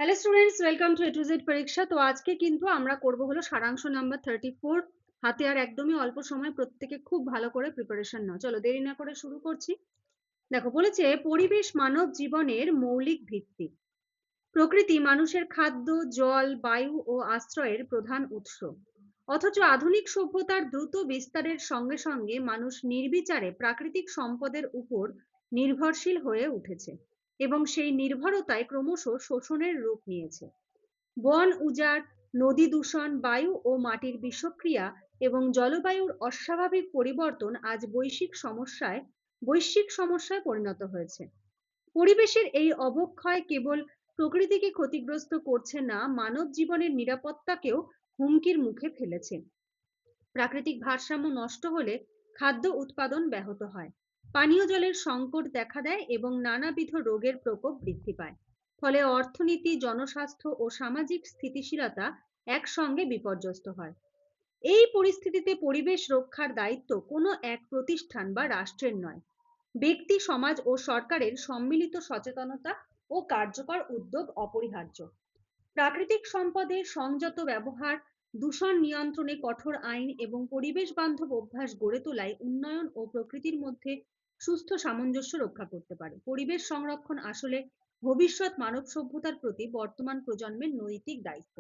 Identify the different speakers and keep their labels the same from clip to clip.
Speaker 1: Hello students, welcome to A to Z পরীক্ষা। তো আজকে কিন্তু আমরা করব হলো সারাংশ নাম্বার 34। হাতে আর একদমই অল্প সময়, প্রত্যেকে খুব ভালো করে প্রিপারেশন নাও। চলো দেরি না করে শুরু করছি। দেখো, বলেছে পরিবেশ মানব জীবনের মৌলিক ভিত্তি। প্রকৃতি মানুষের খাদ্য, জল, বায়ু ও আশ্রয়ের প্রধান উৎস। অথচ আধুনিক সভ্যতার দ্রুত বিস্তারের সঙ্গে সঙ্গে মানুষ নির্বিচারে প্রাকৃতিক সম্পদের উপর নির্ভরশীল হয়ে উঠেছে এবং সেই নির্ভরতায় ক্রমশ শোষণের রূপ নিয়েছে। বন উজাড়, নদী দূষণ, বায়ু ও মাটির বিষক্রিয়া এবং জলবায়ুর অস্বাভাবিক পরিবর্তন আজ বৈশ্বিক সমস্যায় পরিণত হয়েছে। পরিবেশের এই অবক্ষয় কেবল প্রকৃতিকে ক্ষতিগ্রস্ত করছে না, মানব জীবনের নিরাপত্তাকেও হুমকির মুখে ফেলেছে। প্রাকৃতিক ভারসাম্য নষ্ট হলে খাদ্য উৎপাদন ব্যাহত হয়, পানীয় জলের সংকট দেখা দেয় এবং নানাবিধ রোগের প্রকোপ বৃদ্ধি পায়। ফলে অর্থনীতি, জনস্বাস্থ্য ও সামাজিক স্থিতিশীলতা একসঙ্গে বিপর্যস্ত হয়। এই পরিস্থিতিতে পরিবেশ রক্ষার দায়িত্ব কোনো এক প্রতিষ্ঠান বা রাষ্ট্রের নয়, ব্যক্তি, সমাজ ও সরকারের সম্মিলিত সচেতনতা ও কার্যকর উদ্যোগ অপরিহার্য। প্রাকৃতিক সম্পদের সংযত ব্যবহার, দূষণ নিয়ন্ত্রণে কঠোর আইন এবং পরিবেশ বান্ধব অভ্যাস গড়ে তোলায় উন্নয়ন ও প্রকৃতির মধ্যে সুস্থ সামঞ্জস্য রক্ষা করতে পারে। পরিবেশ সংরক্ষণ আসলে ভবিষ্যৎ মানব সভ্যতার প্রতি বর্তমান প্রজন্মের নৈতিক দায়িত্ব।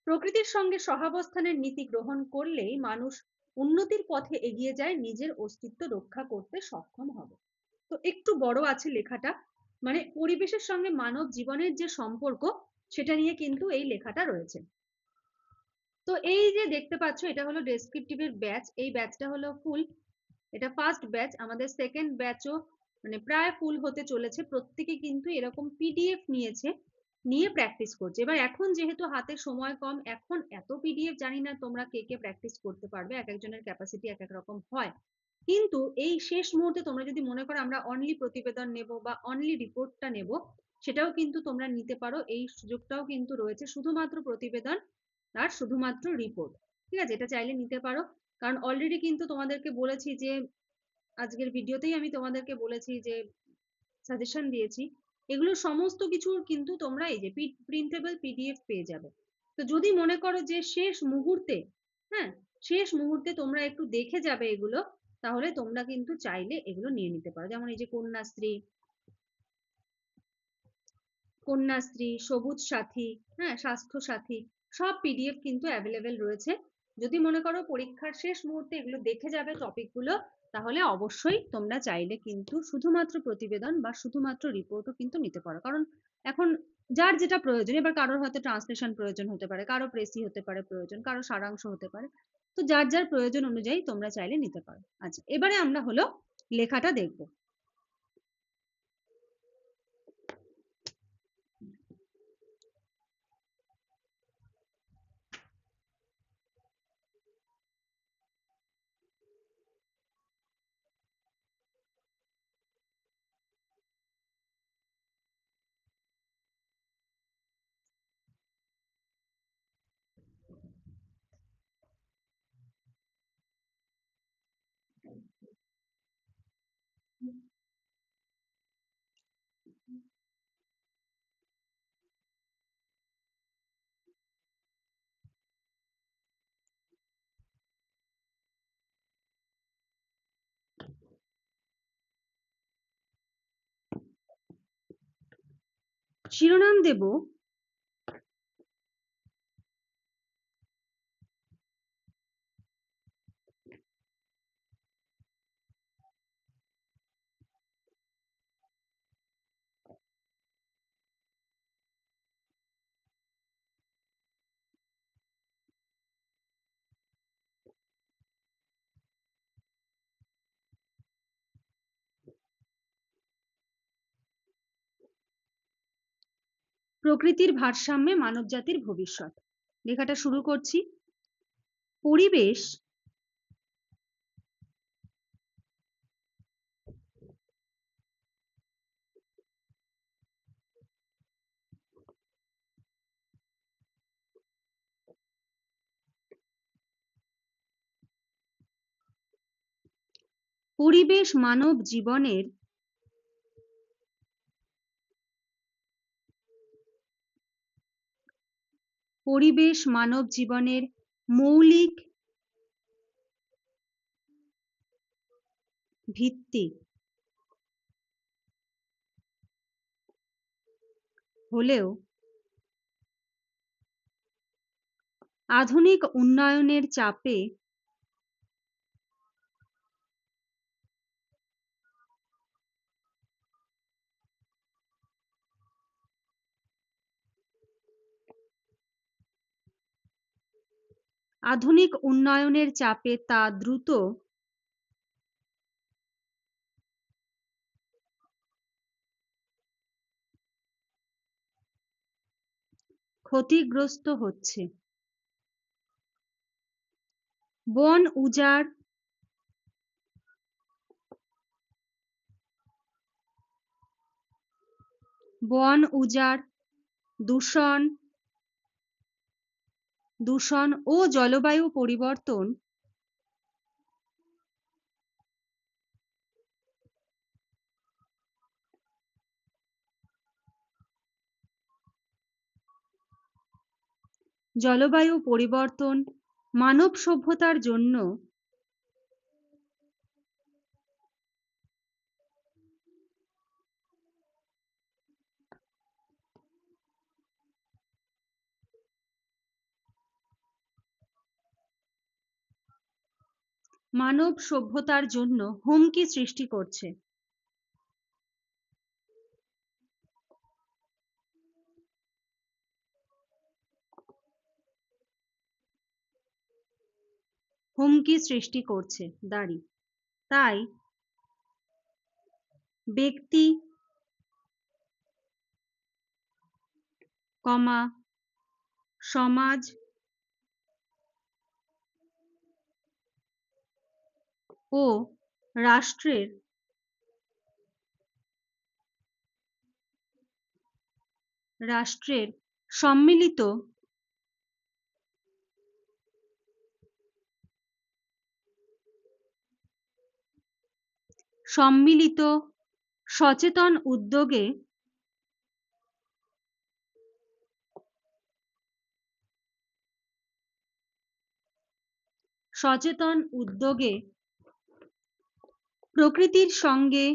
Speaker 1: প্রকৃতির সঙ্গে সহাবস্থানের নীতি গ্রহণ করলেই মানুষ উন্নতির পথে এগিয়ে যায়, নিজের অস্তিত্ব রক্ষা করতে সক্ষম হবে। তো একটু বড় আছে লেখাটা, মানে পরিবেশের সঙ্গে মানব জীবনের যে সম্পর্ক সেটা নিয়ে কিন্তু এই লেখাটা রয়েছে। তো এই যে দেখতে পাচ্ছ, এটা হলো ডেসক্রিপটিভের ব্যাচ। এই ব্যাচটা হলো ফুল, এটা ফার্স্ট ব্যাচ। আমাদের সেকেন্ড ব্যাচও মানে প্রায় ফুল হতে চলেছে। প্রত্যেকে কিন্তু এরকম পিডিএফ নিয়েছে, নিয়ে প্র্যাকটিস করছে। এবার এখন যেহেতু হাতে সময় কম, এখন এত পিডিএফ জানি না তোমরা কে কে প্র্যাকটিস করতে পারবে, এক একজনের ক্যাপাসিটি এক এক রকম হয়। কিন্তু এই শেষ মুহূর্তে তোমরা যদি মনে করো আমরা অনলি প্রতিবেদন নেব বা অনলি রিপোর্টটা নেব, সেটাও কিন্তু তোমরা নিতে পারো। এই সুযোগটাও কিন্তু রয়েছে, শুধুমাত্র প্রতিবেদন আর শুধুমাত্র রিপোর্ট। ঠিক আছে, এটা চাইলে নিতে পারো। কারণ অলরেডি কিন্তু তোমাদেরকে বলেছি যে আজকের ভিডিওতেই আমি তোমাদেরকে বলেছি যে সাজেশন দিয়েছি, এগুলো সমস্ত কিছুর কিন্তু তোমরা এই যে প্রিন্টেবল পিডিএফ পেয়ে যাবে। তো যদি মনে করো যে শেষ মুহূর্তে, হ্যাঁ, শেষ মুহূর্তে তোমরা একটু দেখে যাবে এগুলো, তাহলে তোমরা কিন্তু চাইলে এগুলো নিয়ে নিতে পারো। যেমন এই যে কন্যাশ্রী, সবুজ সাথী, হ্যাঁ, স্বাস্থ্য সাথী, সব পিডিএফ কিন্তু অ্যাভেলেবেল রয়েছে। যদি মনে করো পরীক্ষার শেষ মুহূর্তে এগুলো দেখে যাবে টপিকগুলো, তাহলে অবশ্যই তোমরা চাইলে কিন্তু শুধুমাত্র প্রতিবেদন বা শুধুমাত্র রিপোর্টও কিন্তু নিতে পারো। কারণ এখন যার যেটা প্রয়োজন, এবার কারোর হয়তো ট্রান্সলেশন প্রয়োজন হতে পারে, কারো প্রেসি হতে পারে প্রয়োজন, কারো সারাংশ হতে পারে। তো যার যার প্রয়োজন অনুযায়ী তোমরা চাইলে নিতে পারো। আচ্ছা, এবারে আমরা হলো লেখাটা দেখবো। শিরোনাম দেব প্রকৃতির ভারসাম্যে মানবজাতির ভবিষ্যৎ। লেখাটা শুরু করছি। পরিবেশ পরিবেশ মানব জীবনের পরিবেশ মানব জীবনের মৌলিক ভিত্তি হলেও আধুনিক উন্নয়নের চাপে তা দ্রুত ক্ষতিগ্রস্ত হচ্ছে। বন উজাড়, দূষণ ও জলবায়ু পরিবর্তন মানব সভ্যতার জন্য হুমকি সৃষ্টি করছে। তাই ব্যক্তি, সমাজ ও রাষ্ট্রের সম্মিলিত সচেতন উদ্যোগে প্রকৃতির সঙ্গে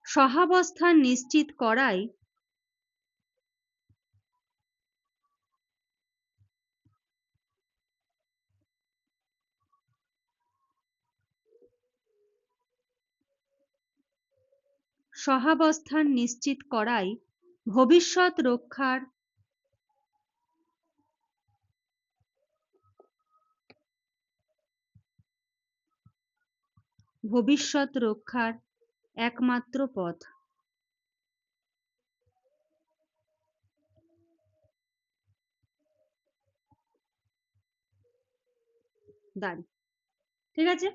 Speaker 1: সহাবস্থান নিশ্চিত করাই ভবিষ্যৎ রক্ষার একমাত্র পথ। দাঁড়ি, ঠিক আছে?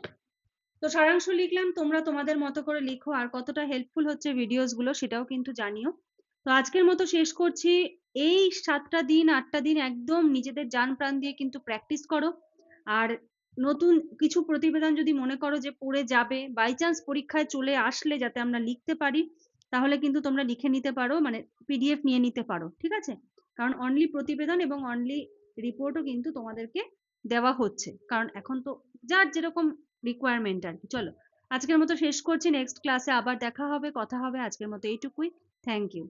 Speaker 1: তো সারাংশ লিখলাম, তোমরা তোমাদের মতো করে লিখো, আর কতটা হেল্পফুল হচ্ছে ভিডিওস গুলো সেটাও কিন্তু জানিও। তো আজকের মতো শেষ করছি। এই 7টা দিন 8টা দিন একদম নিজেদের জান প্রাণ দিয়ে কিন্তু প্র্যাকটিস করো। আর নতুন কিছু প্রতিবেদন যদি মনে করো যে পড়ে যাবে, বাই চান্স পরীক্ষায় চলে আসলে যাতে আমরা লিখতে পারি, তাহলে কিন্তু তোমরা লিখে নিতে পারো, মানে পিডিএফ নিয়ে নিতে পারো, ঠিক আছে? কারণ অনলি প্রতিবেদন এবং অনলি রিপোর্টও কিন্তু তোমাদেরকে দেওয়া হচ্ছে, কারণ এখন তো যার যেরকম রিকোয়ারমেন্ট আর কি। চলো আজকের মতো শেষ করছি, নেক্সট ক্লাসে আবার দেখা হবে, কথা হবে। আজকের মতো এইটুকুই। Thank you.